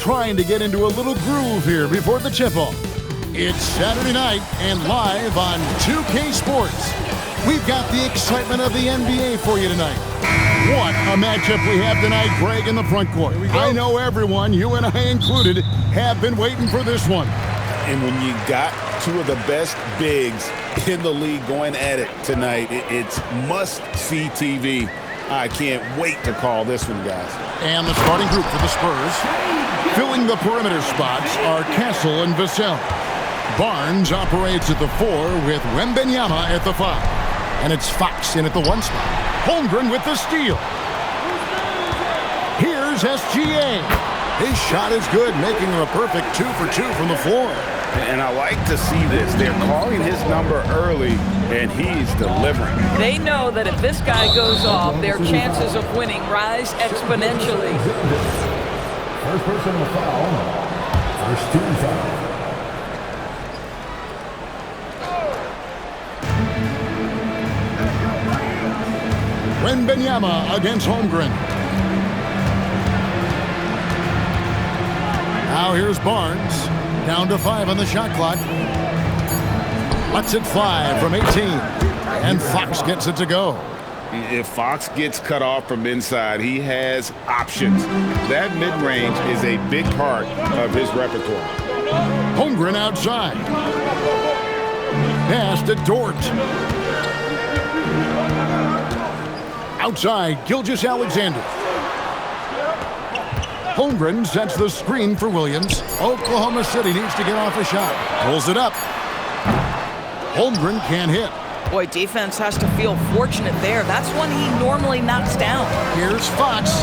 trying to get into a little groove here before the tip-off. It's Saturday night and live on 2K Sports. We've got the excitement of the NBA for you tonight. What a matchup we have tonight, Greg, in the front court. I know everyone, you and I included, have been waiting for this one. And when you got two of the best bigs in the league going at it tonight, it's must-see TV. I can't wait to call this one, guys. And the starting group for the Spurs. Filling the perimeter spots are Castle and Vassell. Barnes operates at the 4 with Wembanyama at the 5. And it's Fox in at the 1 spot. Holmgren with the steal. Here's SGA. His shot is good, making him a perfect 2 for 2 from the floor. And I like to see this. They're calling his number early, and he's delivering. They know that if this guy goes off, their chances of winning rise exponentially. First personal foul. First team foul. Wembanyama against Holmgren. Now here's Barnes. Down to 5 on the shot clock. Lets it fly from 18. And Fox gets it to go. If Fox gets cut off from inside, he has options. That mid-range is a big part of his repertoire. Holmgren outside. Pass to Dort. Outside, Gilgeous-Alexander. Holmgren sets the screen for Williams. Oklahoma City needs to get off a shot. Pulls it up. Holmgren can't hit. Boy, defense has to feel fortunate there. That's one he normally knocks down. Here's Fox.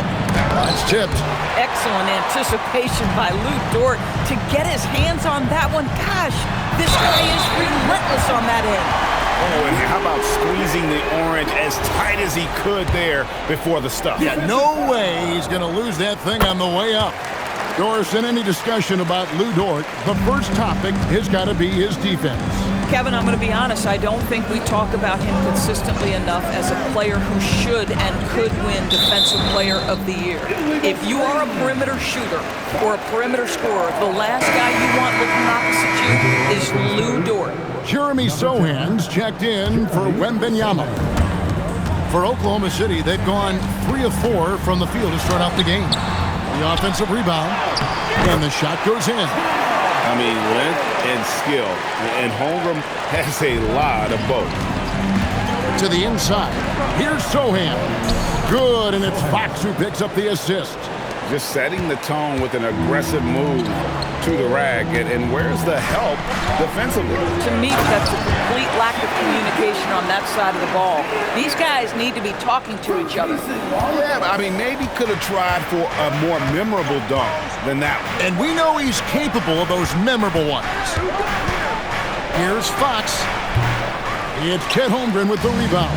That's tipped. Excellent anticipation by Lou Dort to get his hands on that one. Gosh, this guy is relentless on that end. Oh, and how about squeezing the orange as tight as he could there before the stuff? Yeah, no way he's going to lose that thing on the way up. Doris, in any discussion about Lou Dort, the first topic has got to be his defense. Kevin, I'm going to be honest. I don't think we talk about him consistently enough as a player who should and could win Defensive Player of the Year. If you are a perimeter shooter or a perimeter scorer, the last guy you want looking opposite you is Lou Dort. Jeremy Sohan's checked in for Wembanyama. For Oklahoma City, they've gone 3 of 4 from the field to start off the game. The offensive rebound, and the shot goes in. I mean, length and skill, and Holmgren has a lot of both. To the inside, here's Sohan. Good, and it's Fox who picks up the assist. Just setting the tone with an aggressive move to the rack, and where's the help defensively? To me, that's a complete lack of communication on that side of the ball. These guys need to be talking to each other. Yeah, I mean, maybe could have tried for a more memorable dunk than that one. And we know he's capable of those memorable ones. Here's Fox. It's Chet Holmgren with the rebound.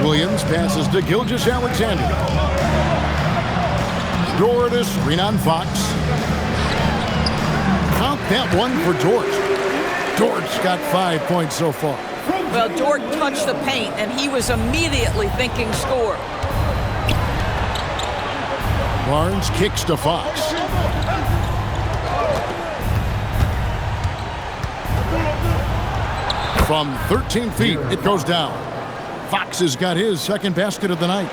Williams passes to Gilgeous-Alexander. Dort to screen on Fox. Count that one for Dort. Dort's got 5 points so far. Well, Dort touched the paint, and he was immediately thinking score. Barnes kicks to Fox. From 13 feet, it goes down. Fox has got his second basket of the night.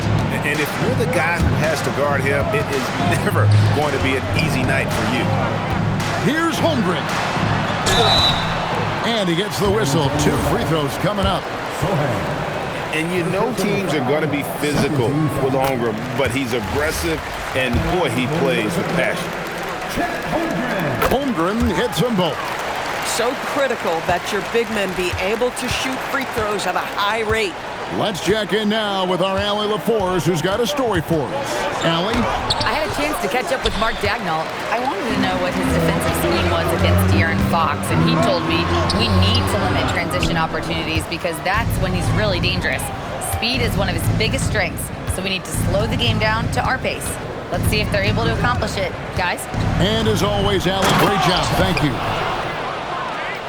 And if you're the guy who has to guard him, it is never going to be an easy night for you. Here's Holmgren. And he gets the whistle. 2 free throws coming up. And you know teams are going to be physical with Holmgren, but he's aggressive, and boy, he plays with passion. Holmgren hits them both. So critical that your big men be able to shoot free throws at a high rate. Let's check in now with our Allie LaForce, who's got a story for us. Allie? I had a chance to catch up with Mark Dagnall. I wanted to know what his defensive scheme was against De'Aaron Fox, and he told me we need to limit transition opportunities because that's when he's really dangerous. Speed is one of his biggest strengths, so we need to slow the game down to our pace. Let's see if they're able to accomplish it, guys. And as always, Allie, great job. Thank you.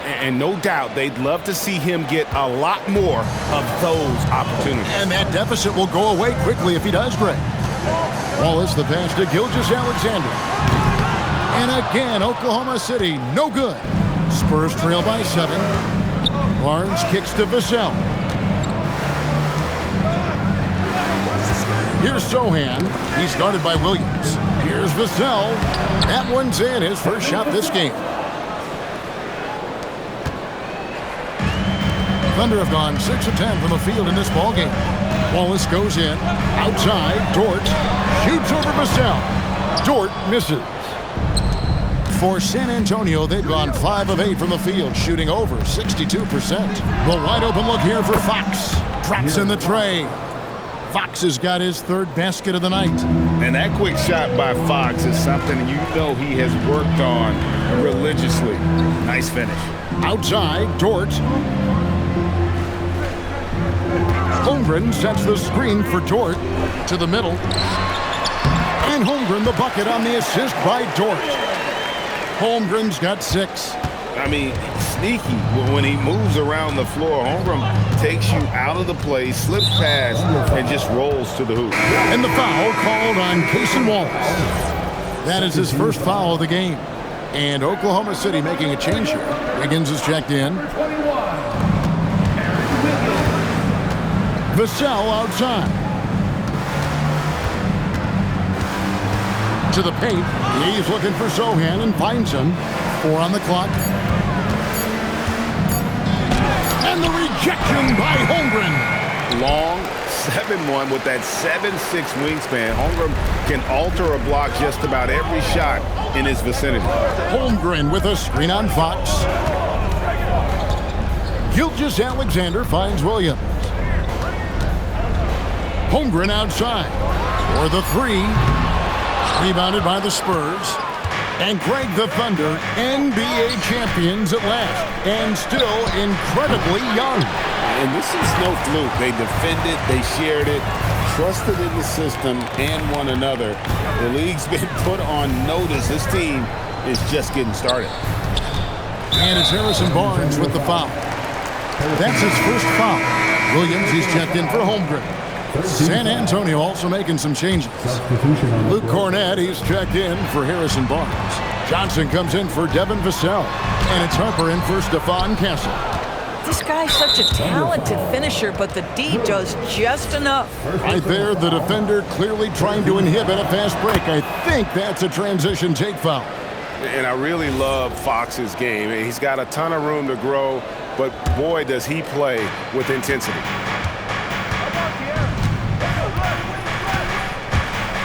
And no doubt they'd love to see him get a lot more of those opportunities. And that deficit will go away quickly if he does, Greg. Wallace, the pass to Gilgeous-Alexander. And again, Oklahoma City, no good. Spurs trail by 7. Barnes kicks to Vassell. Here's Sohan. He's guarded by Williams. Here's Vassell. That one's in, his first shot this game. Thunder have gone 6 of 10 from the field in this ballgame. Wallace goes in. Outside, Dort shoots over Vassell. Dort misses. For San Antonio, they've gone 5 of 8 from the field, shooting over 62%. The wide open look here for Fox. Drops in the tray. Fox has got his 3rd basket of the night. And that quick shot by Fox is something you know he has worked on religiously. Nice finish. Outside, Dort. Holmgren sets the screen for Dort to the middle. And Holmgren the bucket on the assist by Dort. Holmgren's got 6. I mean, sneaky. When he moves around the floor, Holmgren takes you out of the play, slips past, and just rolls to the hoop. And the foul called on Cason Wallace. That is his first foul of the game. And Oklahoma City making a change here. Wiggins is checked in. Vassell outside. To the paint. He's looking for Sohan and finds him. 4 on the clock. And the rejection by Holmgren. Long 7-1 with that 7'6" wingspan. Holmgren can alter a block just about every shot in his vicinity. Holmgren with a screen on Fox. Gilgeous-Alexander finds Williams. Holmgren outside for the 3. Rebounded by the Spurs. And Greg, the Thunder, NBA champions at last, and still incredibly young. And this is no fluke. They defended, they shared it, trusted in the system and one another. The league's been put on notice. This team is just getting started. And it's Harrison Barnes with the foul. That's his first foul. Williams, he's checked in for Holmgren. San Antonio also making some changes. Luke Cornett, he's checked in for Harrison Barnes. Johnson comes in for Devin Vassell. And it's Harper in for Stephon Castle. This guy's such a talented finisher, but the D does just enough. Right there, the defender clearly trying to inhibit a fast break. I think that's a transition take foul. And I really love Fox's game. He's got a ton of room to grow, but boy, does he play with intensity.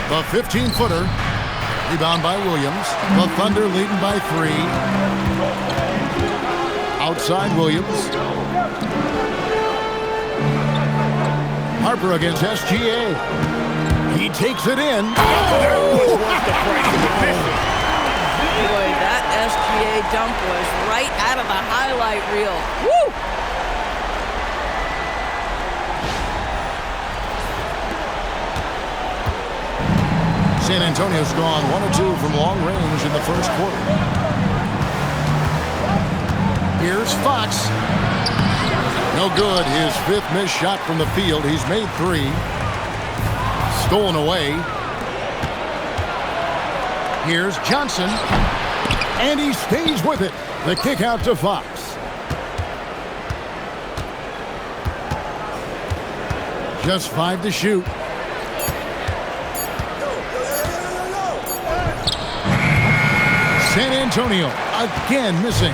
The 15-footer, rebound by Williams. The Thunder leading by 3. Outside Williams. Harper against SGA. He takes it in. Boy, that SGA dunk was right out of the highlight reel. Woo! San Antonio's gone 1 of 2 from long range in the first quarter. Here's Fox. No good. His 5th missed shot from the field. He's made 3. Stolen away. Here's Johnson. And he stays with it. The kick out to Fox. Just 5 to shoot. San Antonio again missing.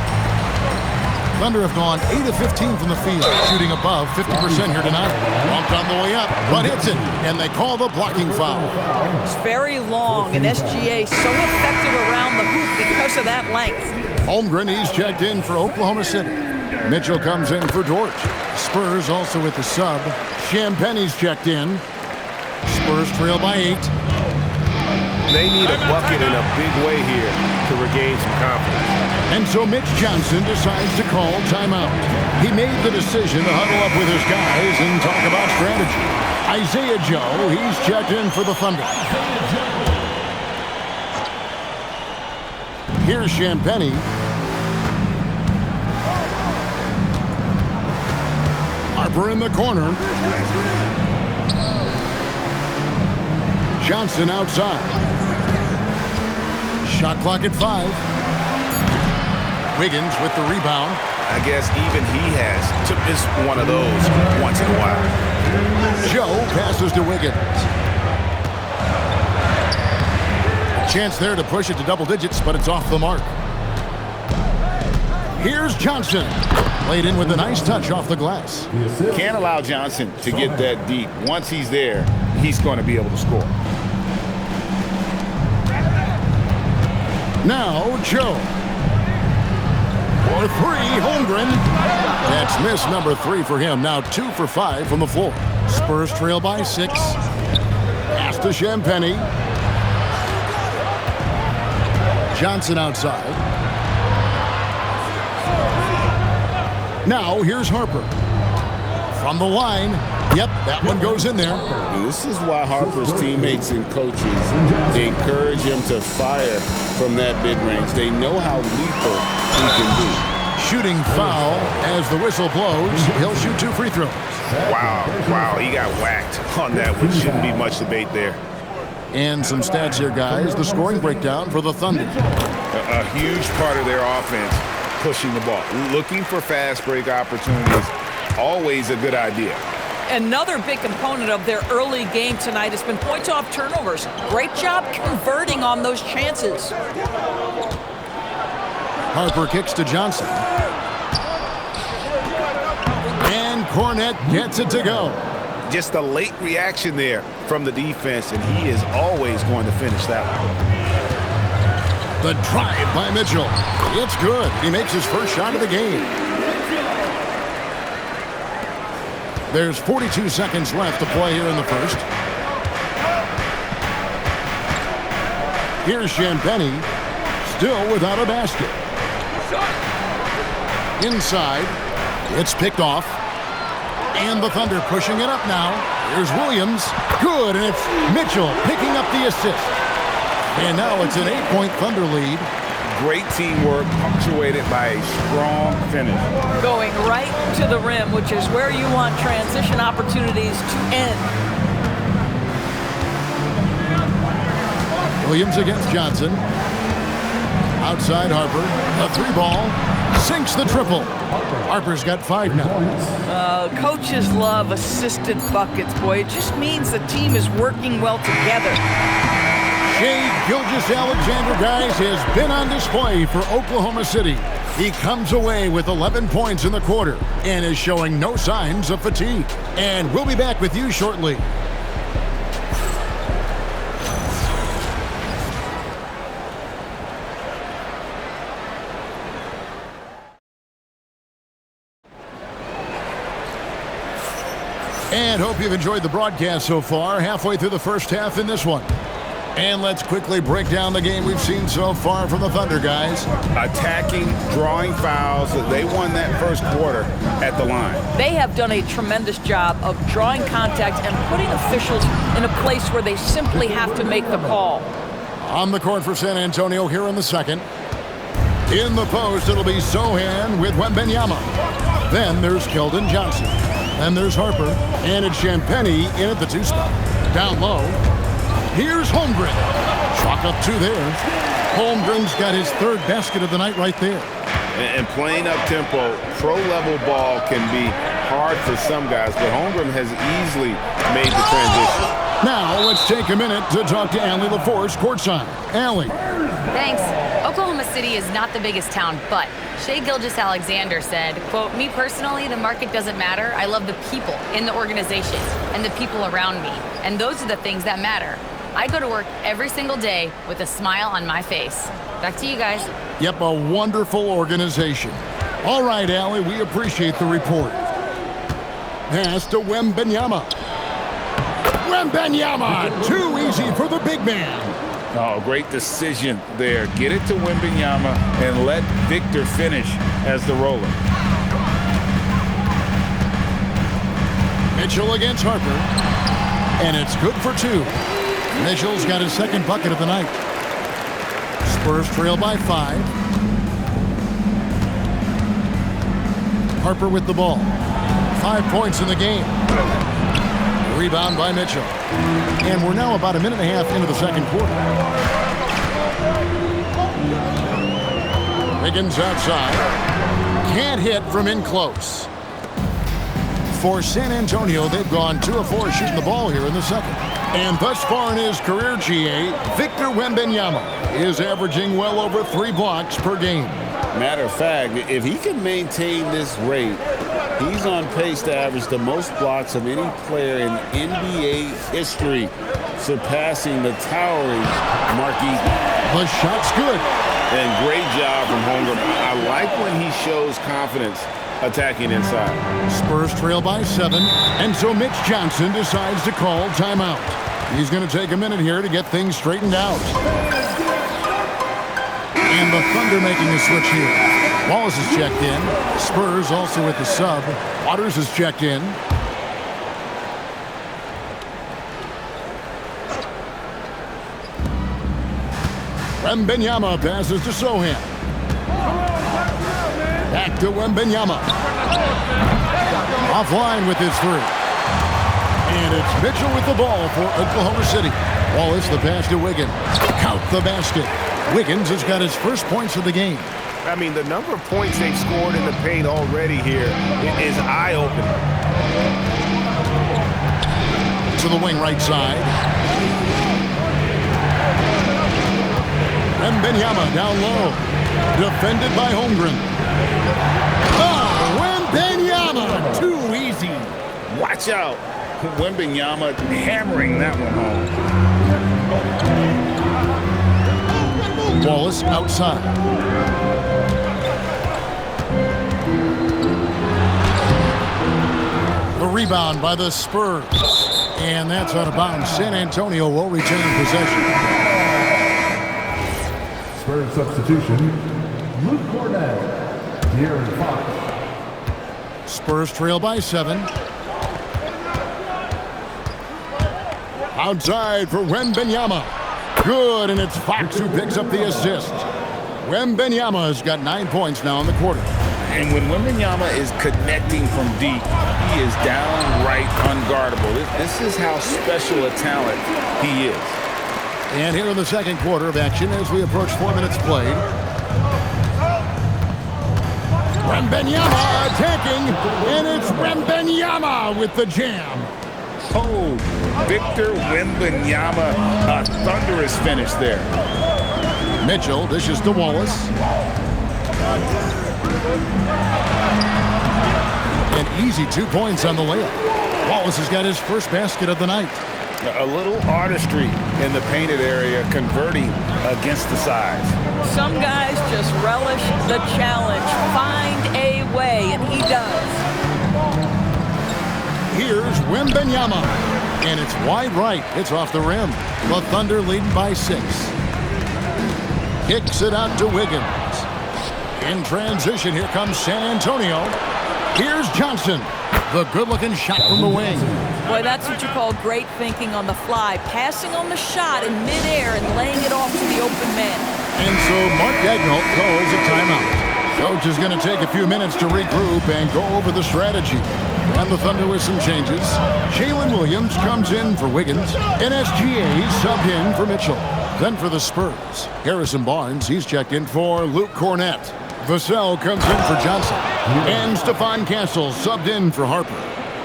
Thunder have gone 8 of 15 from the field, shooting above 50% here tonight. Bumped on the way up, but hits it, and they call the blocking foul. It's very long, and SGA so effective around the hoop because of that length. Holmgren, he's checked in for Oklahoma City. Mitchell comes in for Dort. Spurs also with the sub. Champagne's checked in. Spurs trail by 8. They need a bucket in a big way here to regain some confidence. And so Mitch Johnson decides to call timeout. He made the decision to huddle up with his guys and talk about strategy. Isaiah Joe, he's checked in for the Thunder. Here's Champagnie. Harper in the corner. Johnson outside. Shot clock at 5. Wiggins with the rebound. I guess even he has to miss one of those once in a while. Joe passes to Wiggins. Chance there to push it to double digits, but it's off the mark. Here's Johnson. Laid in with a nice touch off the glass. Can't allow Johnson to get that deep. Once he's there, he's going to be able to score. Now Joe. For 3, Holmgren. That's miss number 3 for him. Now 2 for 5 from the floor. Spurs trail by 6. Pass to Champagny. Johnson outside. Now here's Harper. From the line. Yep, that one goes in there. This is why Harper's teammates and coaches encourage him to fire from that mid-range. They know how lethal he can be. Shooting foul as the whistle blows. He'll shoot 2 free throws. Wow, he got whacked on that one. Shouldn't be much debate there. And some stats here, guys. The scoring breakdown for the Thunder. A huge part of their offense, pushing the ball. Looking for fast break opportunities, always a good idea. Another big component of their early game tonight has been points off turnovers. Great job converting on those chances. Harper kicks to Johnson. And Cornette gets it to go. Just a late reaction there from the defense, and he is always going to finish that one. The drive by Mitchell. It's good. He makes his first shot of the game. There's 42 seconds left to play here in the first. Here's Champagny, still without a basket. Inside, it's picked off. And the Thunder pushing it up now. Here's Williams. Good, and it's Mitchell picking up the assist. And now it's an 8-point Thunder lead. Great teamwork, punctuated by a strong finish. Going right to the rim, which is where you want transition opportunities to end. Williams against Johnson. Outside Harper. A 3-ball. Sinks the triple. Harper's got 5 now. Coaches love assisted buckets, boy. It just means the team is working well together. Shai Gilgeous-Alexander, guys, has been on display for Oklahoma City. He comes away with 11 points in the quarter and is showing no signs of fatigue. And we'll be back with you shortly. And hope you've enjoyed the broadcast so far. Halfway through the first half in this one. And let's quickly break down the game we've seen so far from the Thunder, guys. Attacking, drawing fouls. They won that first quarter at the line. They have done a tremendous job of drawing contact and putting officials in a place where they simply have to make the call. On the court for San Antonio here in the second. In the post, it'll be Sohan with Wembanyama. Then there's Keldon Johnson. Then there's Harper. And it's Champagny in at the 2 spot. Down low. Here's Holmgren. Chalk up 2 there. Holmgren's got his 3rd basket of the night right there. And playing up-tempo, pro-level ball can be hard for some guys, but Holmgren has easily made the transition. Now let's take a minute to talk to Allie LaForce courtside. Allie. Thanks. Oklahoma City is not the biggest town, but Shai Gilgeous-Alexander said, quote, "Me personally, the market doesn't matter. I love the people in the organization and the people around me. And those are the things that matter. I go to work every single day with a smile on my face." Back to you guys. Yep, a wonderful organization. All right, Allie, we appreciate the report. Pass to Wembanyama. Wembanyama, too easy for the big man. Oh, great decision there. Get it to Wembanyama and let Victor finish as the roller. Mitchell against Harper. And it's good for 2. Mitchell's got his 2nd bucket of the night. Spurs trail by 5. Harper with the ball. 5 points in the game. Rebound by Mitchell. And we're now about a minute and a half into the second quarter. Wiggins outside. Can't hit from in close. For San Antonio, they've gone 2 of 4 shooting the ball here in the second. And thus far in his career, GA, Victor Wembanyama is averaging well over 3 blocks per game. Matter of fact, if he can maintain this rate, he's on pace to average the most blocks of any player in NBA history, surpassing the towering Marquis. The shot's good. And great job from Holmgren. I like when he shows confidence attacking inside. Spurs trail by 7, and so Mitch Johnson decides to call timeout. He's going to take a minute here to get things straightened out. And the Thunder making a switch here. Wallace is checked in. Spurs also with the sub. Waters is checked in. Wembanyama passes to Sohan. Back to Wembanyama. Offline with his 3. And it's Mitchell with the ball for Oklahoma City. Wallace the pass to Wiggins. Count the basket. Wiggins has got his first points of the game. I mean, the number of points they've scored in the paint already here is eye-opening. To the wing right side. Wembanyama down low. Defended by Holmgren. Oh, Wembanyama! Too easy. Watch out. Wembanyama hammering that one home. Wallace outside. The rebound by the Spurs. And that's out of bounds. San Antonio will retain possession. Spurs substitution, Luke Cornett, De'Aaron Fox. Spurs trail by 7. Outside for Wembanyama. Good, and it's Fox who picks up the assist. Wembanyama has got 9 points now in the quarter. And when Wembanyama is connecting from deep, he is downright unguardable. This is how special a talent he is. And here in the second quarter of action as we approach 4 minutes played. Wembanyama attacking, and it's Wembanyama with the jam. Oh, Victor Wembanyama, a thunderous finish there. Mitchell dishes to Wallace. An easy 2 points on the layup. Wallace has got his first basket of the night. A little artistry in the painted area, converting against the size. Some guys just relish the challenge. Find a way, and he does. Here's Wembanyama, and it's wide right. It's off the rim. The Thunder leading by 6. Kicks it out to Wiggins. In transition, here comes San Antonio. Here's Johnson. The good-looking shot from the wing. Boy, that's what you call great thinking on the fly. Passing on the shot in midair and laying it off to the open man. And so Mark Daigneault calls a timeout. Coach is going to take a few minutes to regroup and go over the strategy. And the Thunder with some changes. Jalen Williams comes in for Wiggins. And SGA subbed in for Mitchell. Then for the Spurs, Harrison Barnes, he's checked in for Luke Cornett. Vassell comes in for Johnson. And Stephon Castle subbed in for Harper.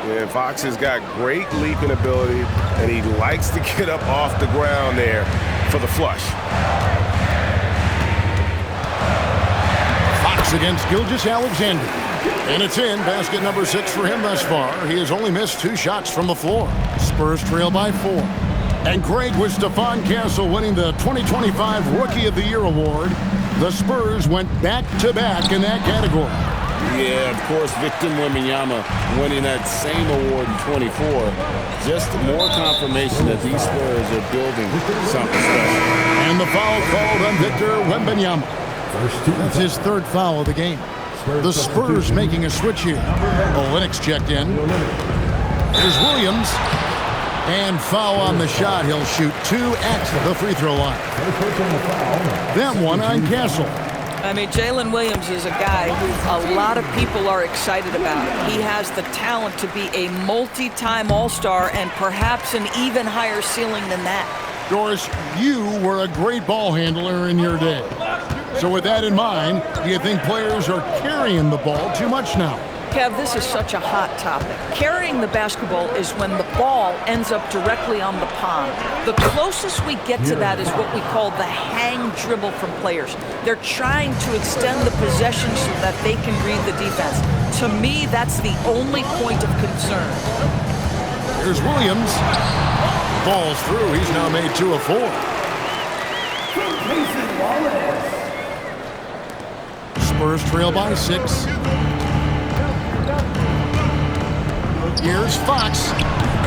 Yeah, Fox has got great leaping ability, and he likes to get up off the ground there for the flush. Fox against Gilgeous-Alexander. And it's in, basket number 6 for him thus far. He has only missed 2 shots from the floor. Spurs trail by 4. And Greg with Stephon Castle winning the 2025 Rookie of the Year award. The Spurs went back-to-back in that category. Yeah, of course, Victor Wembanyama winning that same award in 24. Just more confirmation that these Spurs are building something special. And the foul called on Victor Wembanyama. That's his 3rd foul of the game. The Spurs making a switch here. Olynyk checked in. Here's Williams. And foul on the shot. He'll shoot 2 at the free throw line. That one on Castle. I mean, Jalen Williams is a guy who a lot of people are excited about. He has the talent to be a multi-time All-Star and perhaps an even higher ceiling than that. Doris, you were a great ball handler in your day. So with that in mind, do you think players are carrying the ball too much now? Kev, this is such a hot topic. Carrying the basketball is when the ball ends up directly on the palm. The closest we get to that is what we call the hang dribble from players. They're trying to extend the possession so that they can read the defense. To me, that's the only point of concern. Here's Williams. Ball's through. He's now made 2 of 4. Spurs trail by 6. Here's Fox,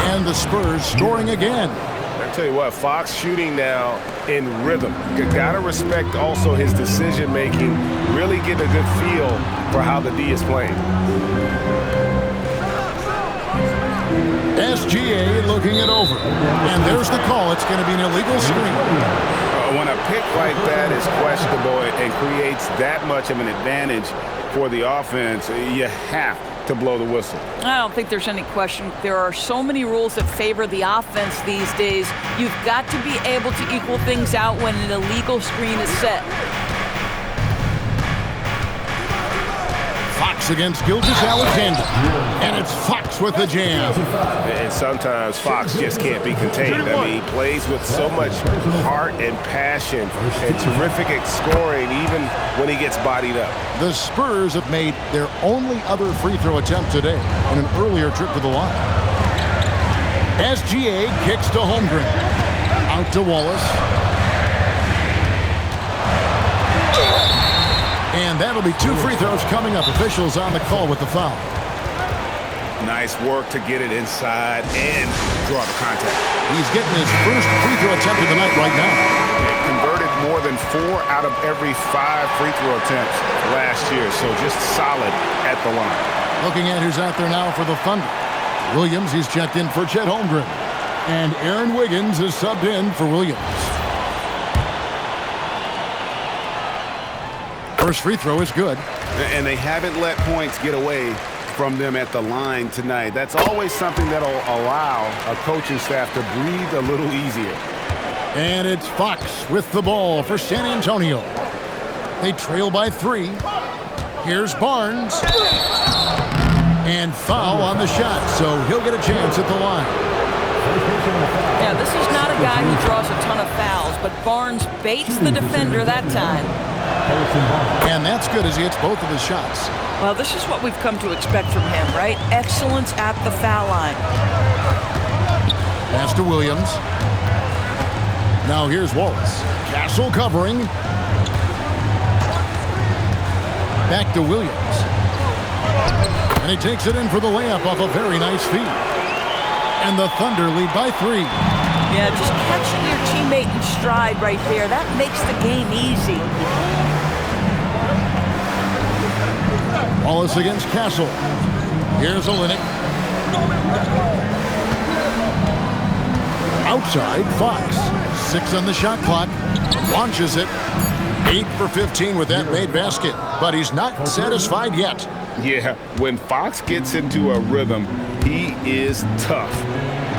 and the Spurs scoring again. I tell you what, Fox shooting now in rhythm. You gotta respect also his decision making. Really get a good feel for how the D is playing. SGA looking it over, and there's the call. It's going to be an illegal screen. When a pick like that is questionable and creates that much of an advantage for the offense, you have to blow the whistle. I don't think there's any question. There are so many rules that favor the offense these days. You've got to be able to equal things out when an illegal screen is set. Fox against Gilgeous-Alexander, and it's Fox with the jam. And sometimes Fox just can't be contained. I mean, he plays with so much heart and passion and terrific at scoring even when he gets bodied up. The Spurs have made their only other free throw attempt today on an earlier trip to the line. SGA kicks to Holmgren. Out to Wallace. And that'll be 2 free throws coming up. Officials on the call with the foul. Nice work to get it inside and draw the contact. He's getting his first free throw attempt of the night right now. Converted more than 4 out of every 5 free throw attempts last year, so just solid at the line. Looking at who's out there now for the Thunder. Williams, he's checked in for Chet Holmgren. And Aaron Wiggins is subbed in for Williams. First free throw is good. And they haven't let points get away from them at the line tonight. That's always something that'll allow a coaching staff to breathe a little easier. And it's Fox with the ball for San Antonio. They trail by 3. Here's Barnes. And foul on the shot, so he'll get a chance at the line. Yeah, this is not a guy who draws a ton of fouls, but Barnes baits the defender that time. And that's good as he hits both of his shots. Well, this is what we've come to expect from him, right? Excellence at the foul line. Pass to Williams. Now here's Wallace. Castle covering. Back to Williams. And he takes it in for the layup off a very nice feed. And the Thunder lead by 3. Yeah, just catching your teammate in stride right there. That makes the game easy. Wallace against Castle. Here's Olynyk. Outside, Fox. 6 on the shot clock. Launches it. 8 for 15 with that made basket. But he's not satisfied yet. Yeah, when Fox gets into a rhythm, he is tough.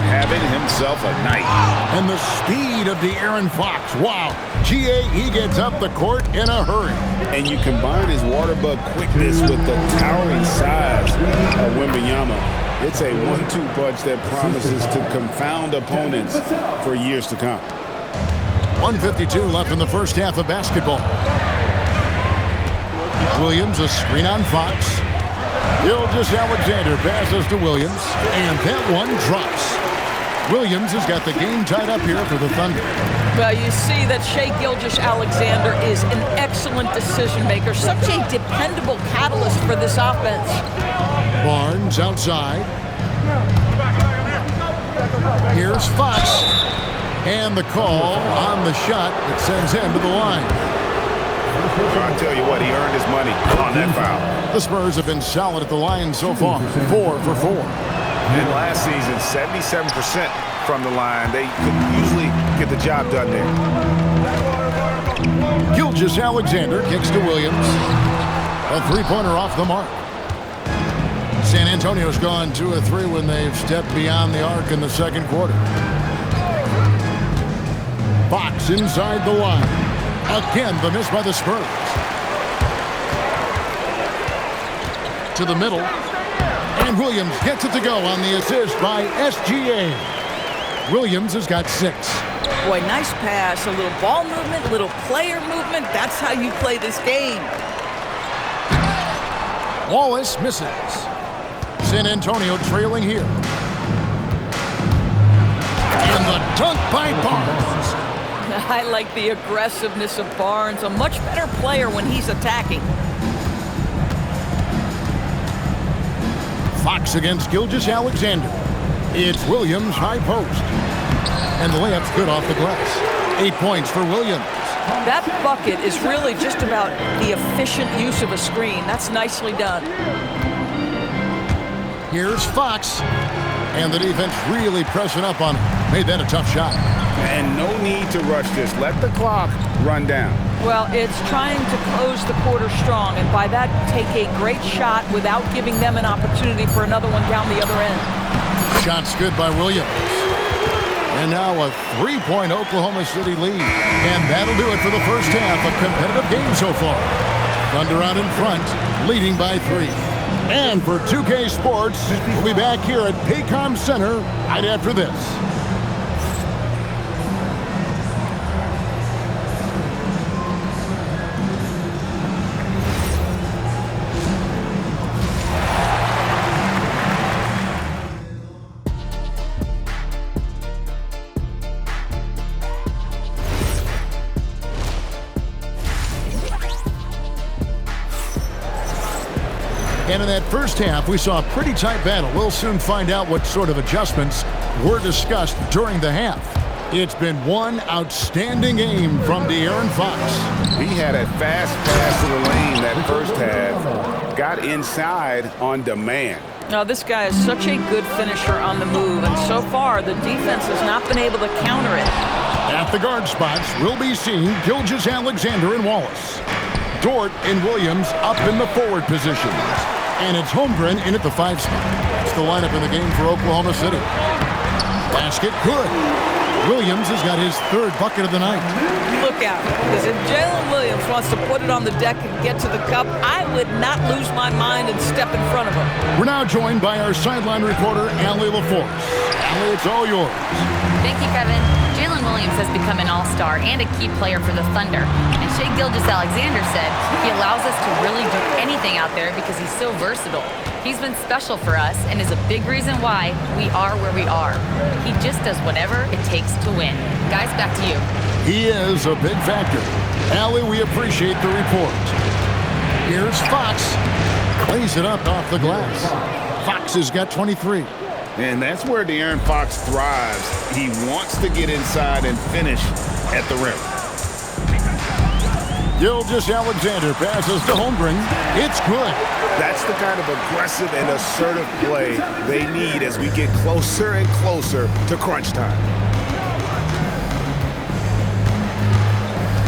Having himself a night. And the speed of De'Aaron Fox. Wow. GA, he gets up the court in a hurry. And you combine his water bug quickness with the towering size of Wembanyama. It's a 1-2 punch that promises to confound opponents for years to come. 1:52 left in the first half of basketball. Williams, a screen on Fox. Gilgeous-Alexander passes to Williams, and that one drops. Williams has got the game tied up here for the Thunder. Well, you see that Shai Gilgeous-Alexander is an excellent decision maker, such a dependable catalyst for this offense. Barnes outside. Here's Fox. And the call on the shot that sends him to the line. I'll tell you what, he earned his money on that foul. The Spurs have been solid at the line so far, 4 for 4. And last season, 77% from the line. They could usually get the job done there. Gilgeous-Alexander kicks to Williams. A three-pointer off the mark. San Antonio's gone 2 of 3 when they've stepped beyond the arc in the second quarter. Fox inside the line. Again, the miss by the Spurs. To the middle. And Williams gets it to go on the assist by SGA. Williams has got 6. Boy, nice pass. A little ball movement, little player movement. That's how you play this game. Wallace misses. San Antonio trailing here. And the dunk by Barnes. I like the aggressiveness of Barnes. A much better player when he's attacking. Fox against Gilgeous-Alexander. It's Williams high post. And the layup's good off the glass. 8 points for Williams. That bucket is really just about the efficient use of a screen. That's nicely done. Here's Fox. And the defense really pressing up on him. Made that a tough shot. And no need to rush this. Let the clock run down. Well, it's trying to close the quarter strong, and by that, take a great shot without giving them an opportunity for another one down the other end. Shot's good by Williams. And now a 3-point Oklahoma City lead. And that'll do it for the first half. A competitive game so far. Thunder out in front, leading by 3. And for 2K Sports, we'll be back here at Paycom Center right after this. And in that first half, we saw a pretty tight battle. We'll soon find out what sort of adjustments were discussed during the half. It's been one outstanding game from De'Aaron Fox. He had a fast pass to the lane that first half. Got inside on demand. Now, this guy is such a good finisher on the move, and so far, the defense has not been able to counter it. At the guard spots, we'll be seeing Gilgeous-Alexander and Wallace. Dort and Williams up in the forward positions. And it's Holmgren in at the 5 spot. That's the lineup in the game for Oklahoma City. Basket good. Williams has got his 3rd bucket of the night. Look out, because if Jalen Williams wants to put it on the deck and get to the cup, I would not lose my mind and step in front of him. We're now joined by our sideline reporter, Allie LaForce. Allie, it's all yours. Thank you, Kevin. Jalen Williams has become an all-star and a key player for the Thunder. And Shai Gilgeous-Alexander said he allows us to really do anything out there because he's so versatile. He's been special for us and is a big reason why we are where we are. He just does whatever it takes to win. Guys, back to you. He is a big factor. Allie, we appreciate the report. Here's Fox. Plays it up off the glass. Fox has got 23. And that's where De'Aaron Fox thrives. He wants to get inside and finish at the rim. Gilgeous-Alexander passes to Holmgren. It's good. That's the kind of aggressive and assertive play they need as we get closer and closer to crunch time.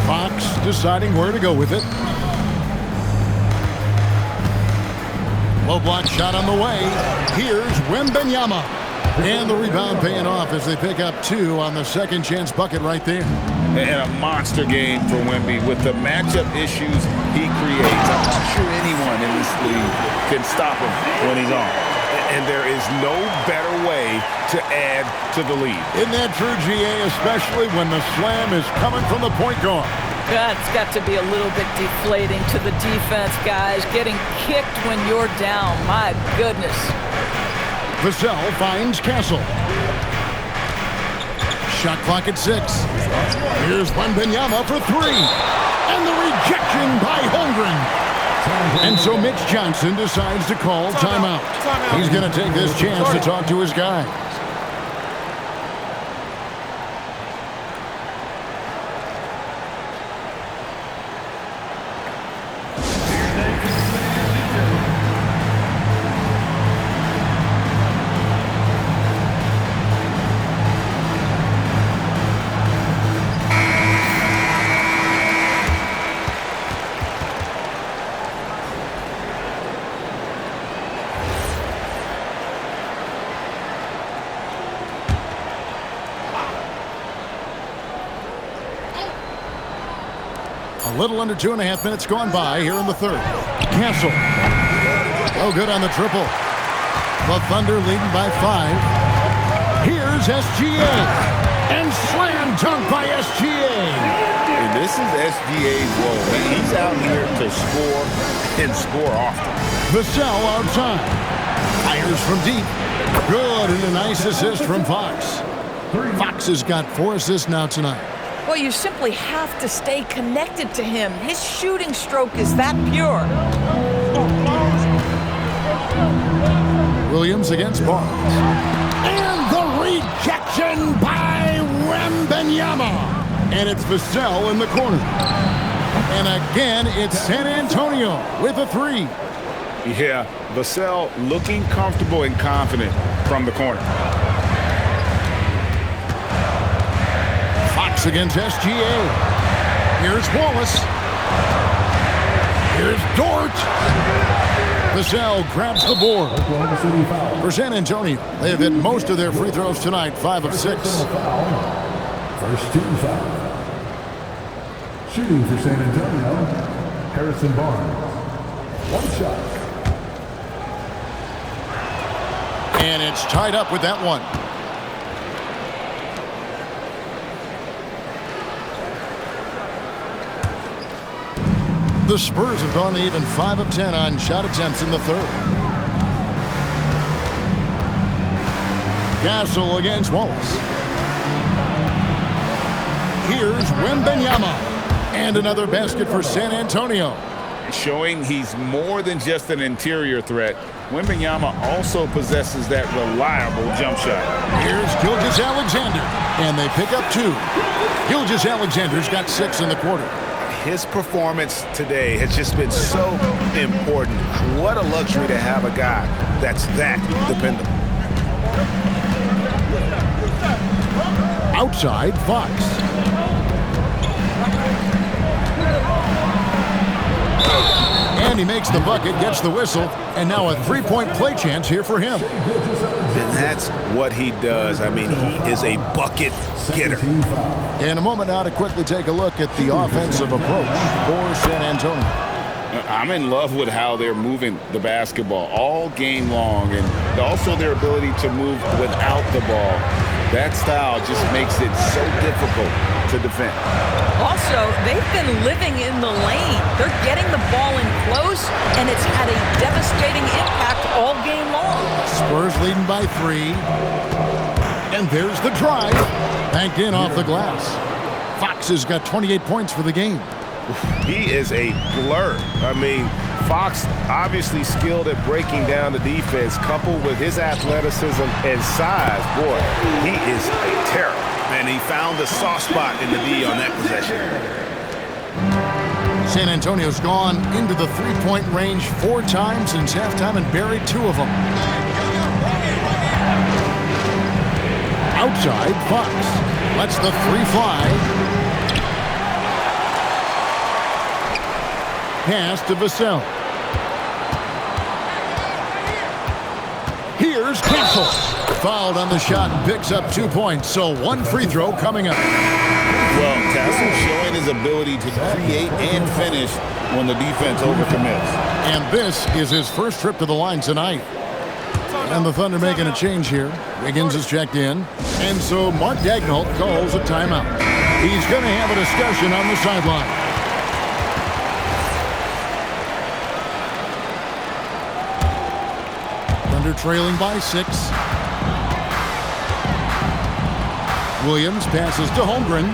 Fox deciding where to go with it. Low block shot on the way. Here's Wembanyama. And the rebound paying off as they pick up 2 on the second chance bucket right there. And a monster game for Wemby with the matchup issues he creates. I'm not sure anyone in this league can stop him when he's on. And there is no better way to add to the lead. Isn't that true, GA, especially when the slam is coming from the point guard? That's got to be a little bit deflating to the defense, guys. Getting kicked when you're down. My goodness. Vassell finds Castle. Shot clock at 6. Here's Wembanyama for 3. And the rejection by Holmgren. And so Mitch Johnson decides to call timeout. He's going to take this chance to talk to his guys. A little under 2.5 minutes gone by here in the third. Castle. Oh, good on the triple. The Thunder leading by 5. Here's SGA. And slam dunk by SGA. And this is SGA's role. He's out here to score and score often. Vassell outside. Fires from deep. Good, and a nice assist from Fox. Fox has got 4 assists now tonight. Well, you simply have to stay connected to him. His shooting stroke is that pure. Williams against Barnes. And the rejection by Wembanyama. And it's Vassell in the corner. And again, it's San Antonio with a 3. Yeah, Vassell looking comfortable and confident from the corner. Fox against SGA. Here's Wallace. Here's Dort. Vassell grabs the board. For San Antonio, they have hit most of their free throws tonight, 5 of 6. First team foul. Shooting for San Antonio, Harrison Barnes. 1 shot. And it's tied up with that one. The Spurs have gone to even 5 of 10 on shot attempts in the third. Castle against Wallace. Here's Wembanyama. And another basket for San Antonio. Showing he's more than just an interior threat. Wembanyama also possesses that reliable jump shot. Here's Gilgeous-Alexander. And they pick up 2. Gilgeous-Alexander's got 6 in the quarter. His performance today has just been so important. What a luxury to have a guy that's that dependable. Outside, Fox. And he makes the bucket, gets the whistle, and now a 3-point play chance here for him. And that's what he does. I mean, he is a bucket getter. In a moment now to quickly take a look at the offensive approach for San Antonio. I'm in love with how they're moving the basketball all game long, and also their ability to move without the ball. That style just makes it so difficult to defend. Also, they've been living in the lane. They're getting the ball in close, and it's had a devastating impact all game long. Spurs leading by 3. And there's the drive. Banked in off the glass. Fox has got 28 points for the game. He is a blur. I mean, Fox obviously skilled at breaking down the defense, coupled with his athleticism and size. Boy, he is a terror. And he found the soft spot in the D on that possession. San Antonio's gone into the 3-point range 4 times since halftime and buried 2 of them. Outside, Fox lets the 3 fly. Pass to Vassell. Here's Castle. Fouled on the shot and picks up 2 points. So 1 free throw coming up. Well, Castle showing his ability to create and finish when the defense overcommits. And this is his first trip to the line tonight. And the Thunder making a change here. Wiggins is checked in. And so Mark Daigneault calls a timeout. He's going to have a discussion on the sideline. Thunder trailing by 6. Williams passes to Holmgren.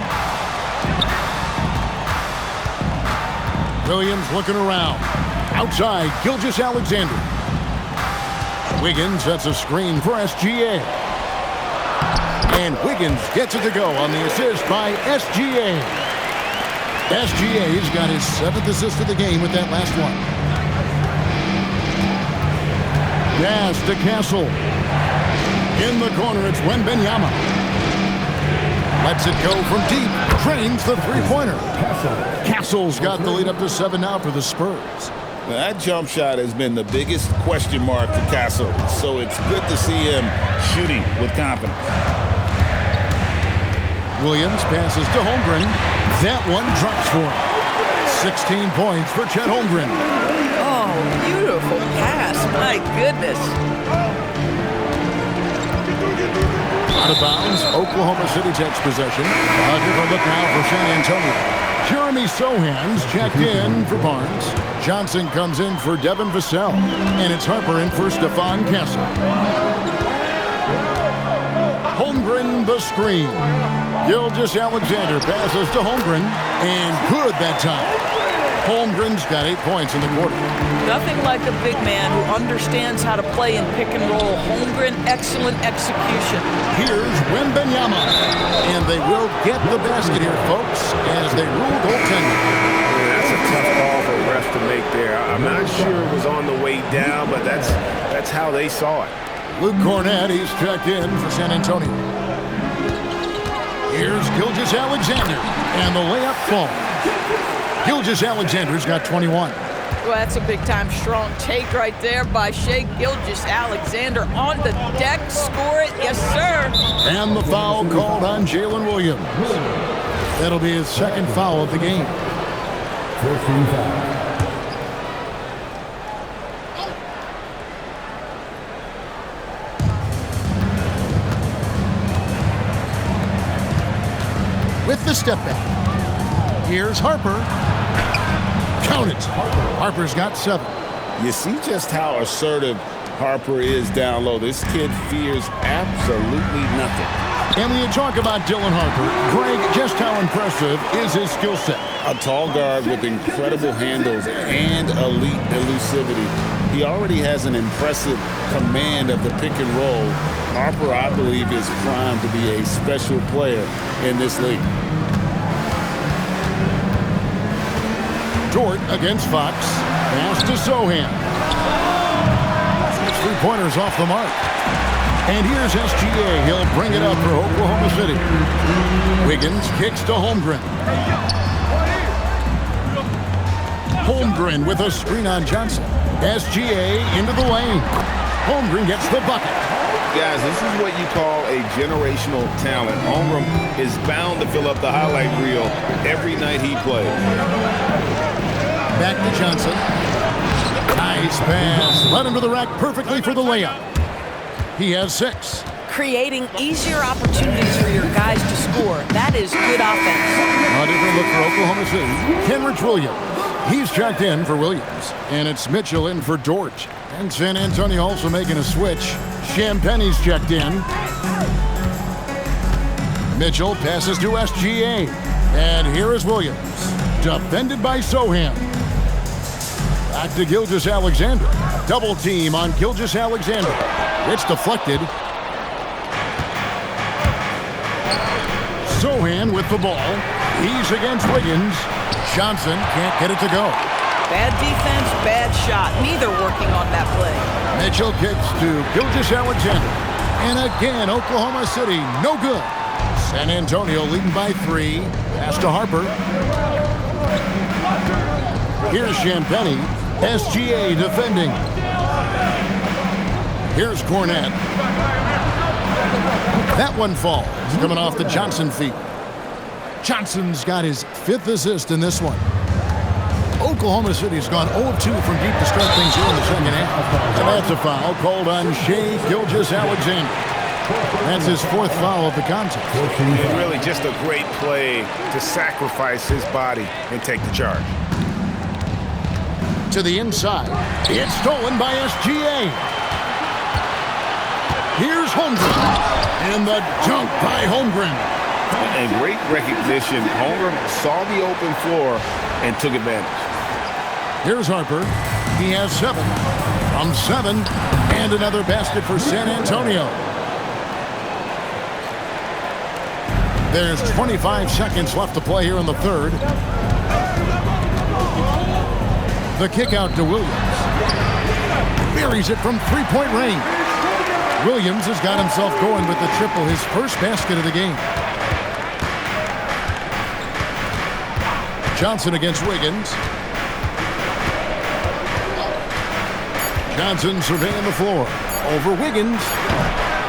Williams looking around. Outside, Gilgeous-Alexander. Wiggins sets a screen for SGA. And Wiggins gets it to go on the assist by SGA. SGA's got his 7th assist of the game with that last one. Pass to Castle. In the corner, it's Wembanyama. Lets it go from deep. Drains the 3-pointer. Castle's got the lead up to 7 now for the Spurs. Now, that jump shot has been the biggest question mark for Castle, so it's good to see him shooting with confidence. Williams passes to Holmgren. That one drops for him. 16 points for Chet Holmgren. Oh, beautiful pass. My goodness. Out of bounds, Oklahoma City takes possession. A different look now for San Antonio. Jeremy Sohan's checked in for Barnes. Johnson comes in for Devin Vassell. And it's Harper in for Stephon Castle. Holmgren the screen. Gilgeous-Alexander passes to Holmgren. And good that time. Holmgren's got 8 points in the quarter. Nothing like a big man who understands how to play in pick and roll. Holmgren, excellent execution. Here's Wembanyama. And they will get the basket here, folks, as they rule goaltending. That's a tough call for refs to make there. I'm not sure it was on the way down, but that's how they saw it. Luke Cornett, he's checked in for San Antonio. Here's Gilgeous-Alexander, and the layup falls. Gilgeous-Alexander's got 21. Well, that's a big-time strong take right there by Shai Gilgeous-Alexander on the deck. Score it. Yes, sir. And the foul called on Jalen Williams. That'll be his second foul of the game. First team foul. With the step back. Here's Harper. Count it. Harper's got 7. You see just how assertive Harper is down low. This kid fears absolutely nothing. And when you talk about Dylan Harper, Greg, just how impressive is his skill set? A tall guard with incredible handles and elite elusivity. He already has an impressive command of the pick and roll. Harper, I believe, is primed to be a special player in this league. Dort against Fox. Pass to Sohan. 3-pointers off the mark. And here's SGA. He'll bring it up for Oklahoma City. Wiggins kicks to Holmgren. Holmgren with a screen on Johnson. SGA into the lane. Holmgren gets the bucket. Guys, this is what you call a generational talent. Holmgren is bound to fill up the highlight reel every night he plays. Back to Johnson. Nice pass. Led him to the rack perfectly for the layup. He has 6. Creating easier opportunities for your guys to score. That is good offense. A different look for Oklahoma City. Kenrich Williams. He's checked in for Williams. And it's Mitchell in for Dort. And San Antonio also making a switch. Champagne's checked in. Mitchell passes to SGA. And here is Williams. Defended by Sohan. Back to Gilgeous-Alexander. Double team on Gilgeous-Alexander. It's deflected. Sohan with the ball. He's against Wiggins. Johnson can't get it to go. Bad defense, bad shot. Neither working on that play. Mitchell kicks to Gilgeous-Alexander. And again, Oklahoma City, no good. San Antonio leading by 3. Pass to Harper. Here's Champagnie. SGA defending. Here's Cornett. That one falls. Coming off the Johnson feet. Johnson's got his 5th assist in this one. Oklahoma City's gone 0-2 from deep to start things here in the second half. And that's a foul called on Shai Gilgeous-Alexander. That's his 4th foul of the contest. And really just a great play to sacrifice his body and take the charge. To the inside. It's stolen by SGA. Here's Holmgren. And the dunk by Holmgren. And great recognition. Holmgren saw the open floor and took advantage. Here's Harper. He has 7. From 7. And another basket for San Antonio. There's 25 seconds left to play here in the 3rd. The kick out to Williams. Buries it from 3-point range. Williams has got himself going with the triple, his first basket of the game. Johnson against Wiggins. Johnson surveying the floor. Over Wiggins.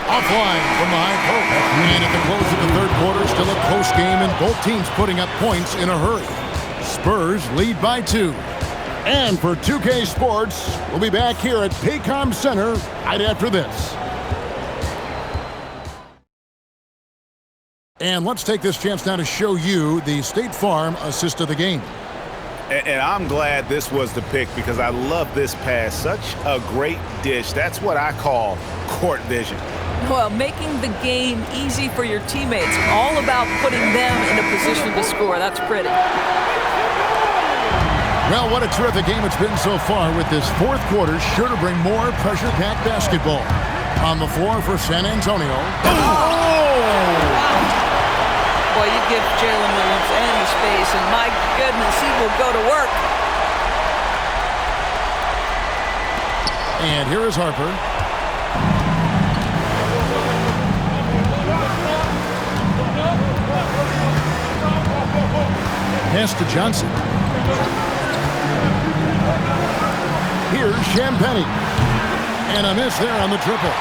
Offline from the high post. And at the close of the 3rd quarter, still a close game, and both teams putting up points in a hurry. Spurs lead by 2. And for 2K Sports, we'll be back here at Paycom Center right after this. And let's take this chance now to show you the State Farm assist of the game. And I'm glad this was the pick because I love this pass. Such a great dish. That's what I call court vision. Well, making the game easy for your teammates. All about putting them in a position to score. That's pretty. Well, what a terrific game it's been so far, with this fourth quarter sure to bring more pressure-packed basketball. On the floor for San Antonio. Boy, you give Jalen Williams any space, and my goodness, he will go to work. And here is Harper. Pass to Johnson. Here's Champagnie. And a miss there on the triple.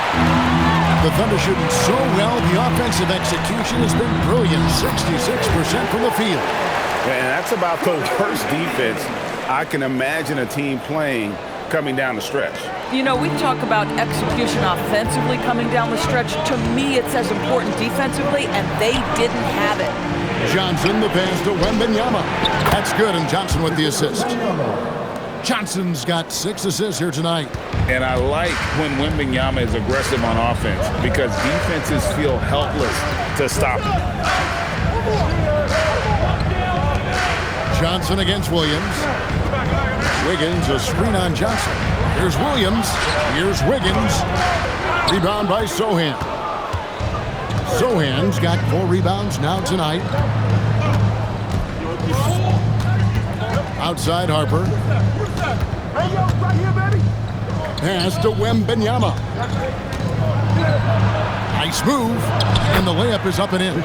The Thunder shooting so well. The offensive execution has been brilliant. 66% from the field. And that's about the worst defense I can imagine a team playing coming down the stretch. You know, we talk about execution offensively coming down the stretch. To me, it's as important defensively, and they didn't have it. Johnson, the pass to Wembanyama. That's good, and Johnson with the assist. Johnson's got 6 assists here tonight. And I like when Wembanyama is aggressive on offense because defenses feel helpless to stop him. Johnson against Williams. Wiggins, a screen on Johnson. Here's Williams. Here's Wiggins. Rebound by Sohan. Sohan's got 4 rebounds now tonight. Outside Harper. Pass to Wembanyama. Nice move. And the layup is up and in.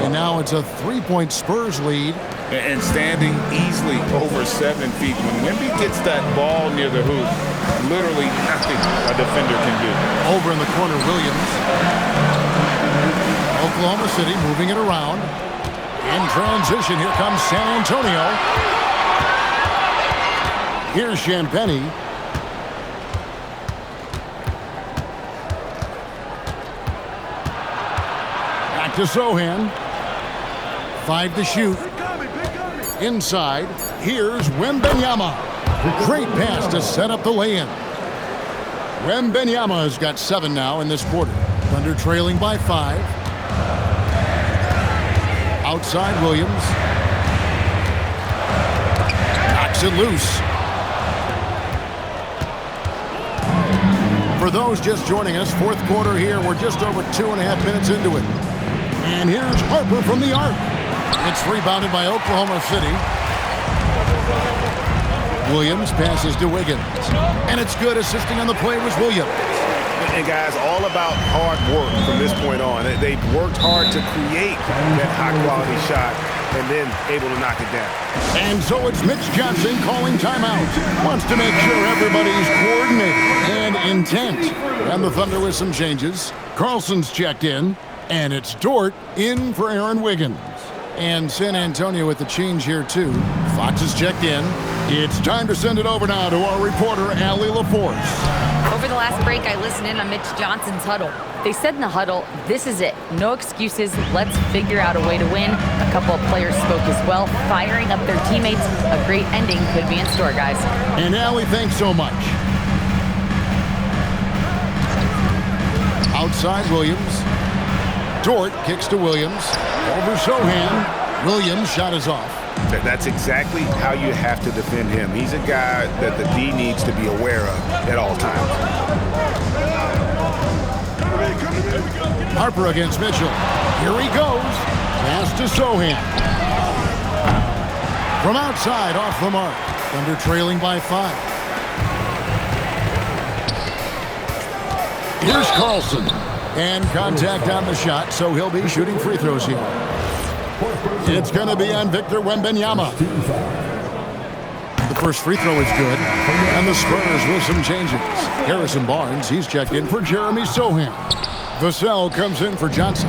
And now it's a 3-point Spurs lead. And standing easily over 7 feet. When Wemby gets that ball near the hoop, literally nothing a defender can do. Over in the corner, Williams. Oklahoma City moving it around. In transition, here comes San Antonio. Here's Champagnie. Back to Sohan. 5 to shoot. Inside, here's Wembanyama. Great pass to set up the lay-in. Wembanyama has got 7 now in this quarter. Thunder trailing by 5. Outside Williams. Knocks it loose. For those just joining us, fourth quarter here. We're just over 2.5 minutes into it. And here's Harper from the arc. It's rebounded by Oklahoma City. Williams passes to Wiggins. And it's good. Assisting on the play was Williams. And guys, all about hard work from this point on. They've worked hard to create that high-quality shot and then able to knock it down. And so it's Mitch Johnson calling timeout. Wants to make sure everybody's coordinated and intent. And the Thunder with some changes. Carlson's checked in. And it's Dort in for Aaron Wiggins. And San Antonio with the change here, too. Fox is checked in. It's time to send it over now to our reporter, Allie LaForce. Over the last break, I listened in on Mitch Johnson's huddle. They said in the huddle, this is it. No excuses. Let's figure out a way to win. A couple of players spoke as well, firing up their teammates. A great ending could be in store, guys. And Allie, thanks so much. Outside Williams. Dort kicks to Williams. Over Sohan. Williams' shot is off. That's exactly how you have to defend him. He's a guy that the D needs to be aware of at all times. Harper against Mitchell. Here he goes. Pass to Sohan. From outside, off the mark. Thunder trailing by 5. Here's Carlson. And contact on the shot, so he'll be shooting free throws here. It's going to be on Victor Wembanyama. The first free throw is good. And the Spurs with some changes. Harrison Barnes, he's checked in for Jeremy Sohan. Vassell comes in for Johnson.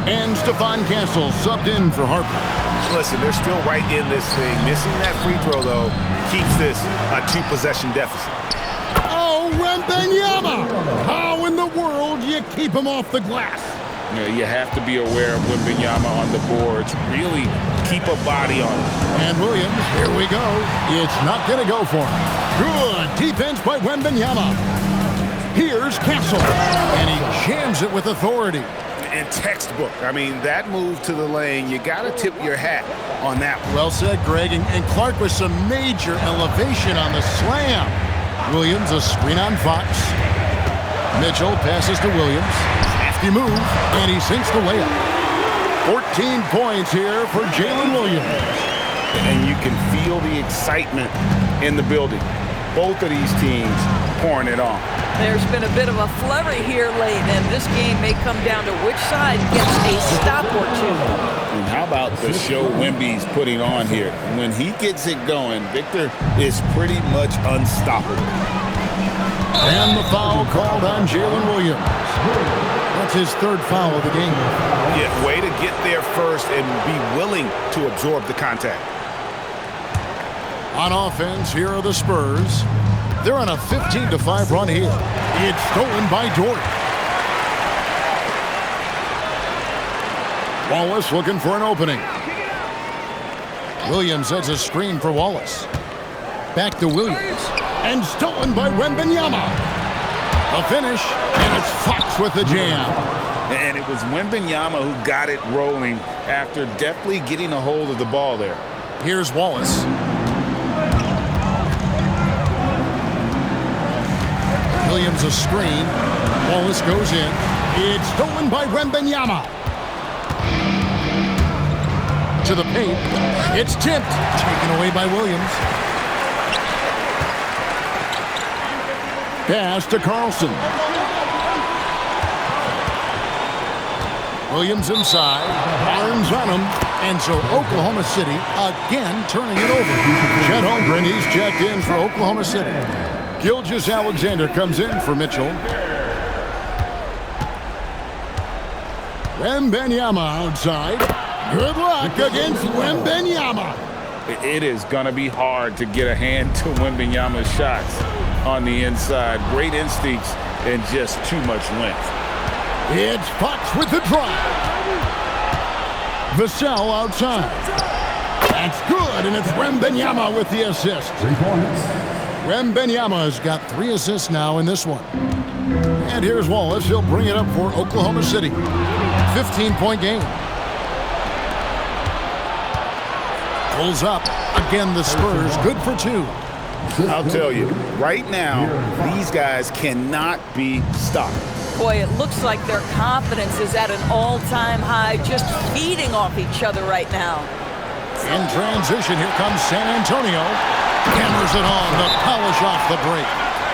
And Stephon Castle subbed in for Harper. Listen, they're still right in this thing. Missing that free throw, though, keeps this a 2-possession deficit. Oh, Wembanyama! How in the world do you keep him off the glass? You have to be aware of Wembanyama on the boards. Really keep a body on him. And Williams, here we go. It's not going to go for him. Good defense by Wembanyama. Here's Castle, and he jams it with authority. And textbook. I mean, that move to the lane, you got to tip your hat on that one. Well said, Greg. And Clark with some major elevation on the slam. Williams, a screen on Fox. Mitchell passes to Williams. Hefty move, and he sinks the layup. 14 points here for Jalen Williams. And you can feel the excitement in the building. Both of these teams pouring it on. There's been a bit of a flurry here late, and this game may come down to which side gets a stop or two. And how about the show Wemby's putting on here? When he gets it going, Victor is pretty much unstoppable. And the foul called on Jalen Williams. That's his third foul of the game. Yeah, way to get there first and be willing to absorb the contact. On offense, here are the Spurs. They're on a 15-5 run here. It's stolen by Dort. Wallace looking for an opening. Williams sets a screen for Wallace. Back to Williams. And stolen by Wembanyama. A finish, and it's Fox with the jam. And it was Wembanyama who got it rolling after deftly getting a hold of the ball there. Here's Wallace. Williams a screen. Wallace goes in. It's stolen by Wembanyama. To the paint. It's tipped. Taken away by Williams. Pass to Carlson. Williams inside. Arms on him. And so Oklahoma City again turning it over. Chet Holmgren, he's checked in for Oklahoma City. Gilgeous-Alexander comes in for Mitchell. Wembanyama outside. Good luck against Wembanyama. It is going to be hard to get a hand to Wembanyama's shots on the inside. Great instincts and just too much length. It's Fox with the drive. Vassell outside. That's good, and it's Wembanyama with the assist. 3 points. Wembanyama has got 3 assists now in this one. And here's Wallace. He'll bring it up for Oklahoma City. 15-point game. Pulls up. Again, the Spurs good for 2. I'll tell you, right now, these guys cannot be stopped. Boy, it looks like their confidence is at an all-time high, just feeding off each other right now. In transition, here comes San Antonio. Hammers it on to polish off the break.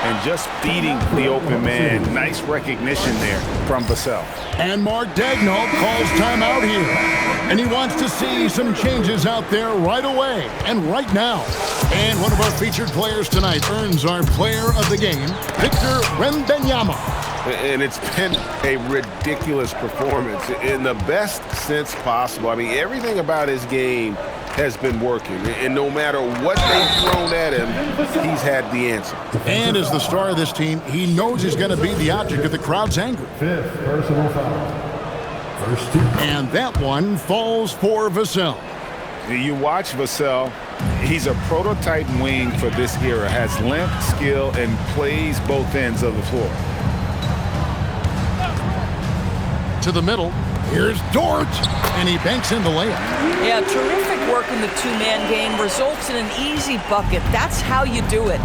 And just feeding the open man. Nice recognition there from Vassell. And Mark Daigneault calls timeout here. And he wants to see some changes out there right away and right now. And one of our featured players tonight earns our player of the game, Victor Wembanyama. And it's been a ridiculous performance in the best sense possible. I mean, everything about his game has been working. And no matter what they've thrown at him, he's had the answer. And as the star of this team, he knows he's going to be the object of the crowd's anger. 5th personal foul. First 2. And that one falls for Vassell. You watch Vassell, he's a prototype wing for this era. Has length, skill, and plays both ends of the floor. To the middle. Here's Dort. And he banks in the layup. Yeah, terrific work in the two-man game results in an easy bucket. That's how you do it.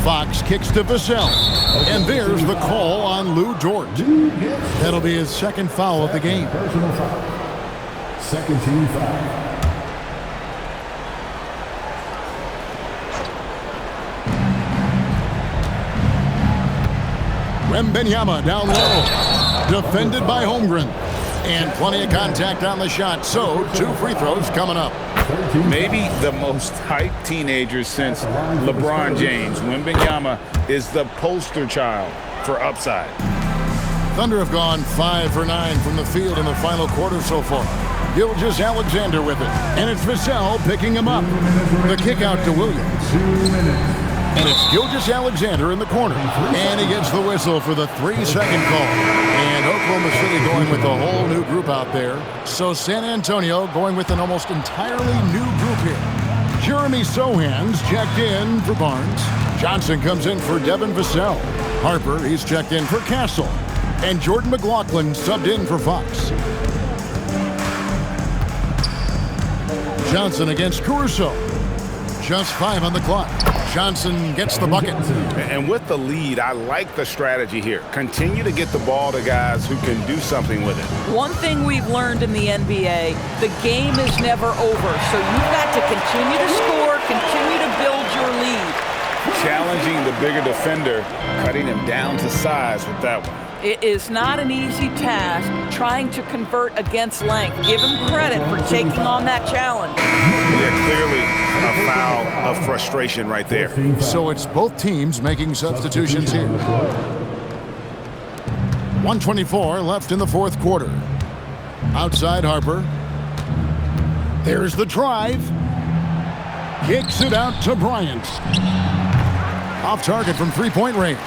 Fox kicks to Vassell. And there's the call on Lou Dort. That'll be his second foul of the game. Personal foul. Second team foul. Wembanyama down low. Defended by Holmgren. And plenty of contact on the shot. So 2 free throws coming up. Maybe the most hyped teenager since LeBron James. Wembanyama is the poster child for upside. Thunder have gone 5 for 9 from the field in the final quarter so far. Gilgeous-Alexander with it. And it's Vassell picking him up. The kick out to Williams. 2 minutes. And it's Gilgeous-Alexander in the corner. And he gets the whistle for the 3-second call. And Oklahoma City going with a whole new group out there. So San Antonio going with an almost entirely new group here. Jeremy Sohan's checked in for Barnes. Johnson comes in for Devin Vassell. Harper, he's checked in for Castle. And Jordan McLaughlin subbed in for Fox. Johnson against Caruso. Just 5 on the clock. Johnson gets the bucket. And with the lead, I like the strategy here. Continue to get the ball to guys who can do something with it. One thing we've learned in the NBA, the game is never over. So you've got to continue to score, continue to build your lead. Challenging the bigger defender, cutting him down to size with that one. It is not an easy task trying to convert against length. Give him credit for taking on that challenge. Yeah, clearly a foul of frustration right there. So it's both teams making substitutions here. 1:24 left in the fourth quarter. Outside Harper. There's the drive. Kicks it out to Bryant. Off target from three-point range.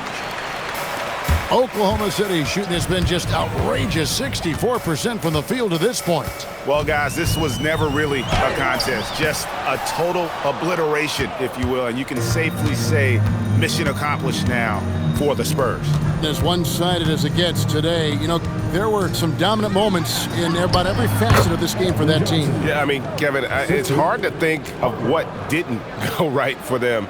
Oklahoma City shooting has been just outrageous, 64% from the field to this point. Well, guys, this was never really a contest, just a total obliteration, if you will, and you can safely say mission accomplished now for the Spurs. As one-sided as it gets today, you know, there were some dominant moments in about every facet of this game for that team. Yeah, I mean, Kevin, it's hard to think of what didn't go right for them.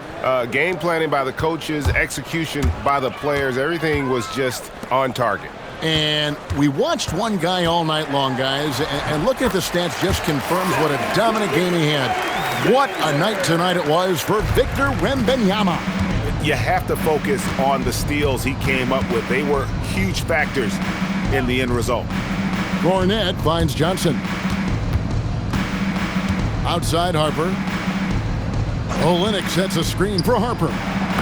Game planning by the coaches, execution by the players, everything was just on target. And we watched one guy all night long, guys, and looking at the stats just confirms what a dominant game he had. What a night tonight it was for Victor Wembanyama. You have to focus on the steals he came up with. They were huge factors in the end result. Cornette finds Johnson. Outside Harper. Olynyk sets a screen for Harper.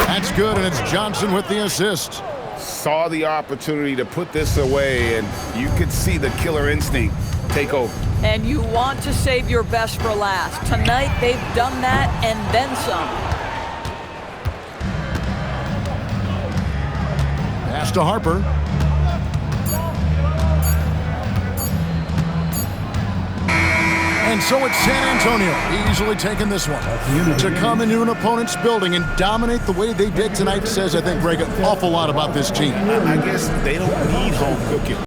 That's good, and it's Johnson with the assist. Saw the opportunity to put this away, and you could see the killer instinct take over. And you want to save your best for last. Tonight, they've done that and then some. Pass to Harper. And so it's San Antonio easily taking this one. To come into an opponent's building and dominate the way they did tonight says, I think, Greg, an awful lot about this team. I guess they don't need home cooking.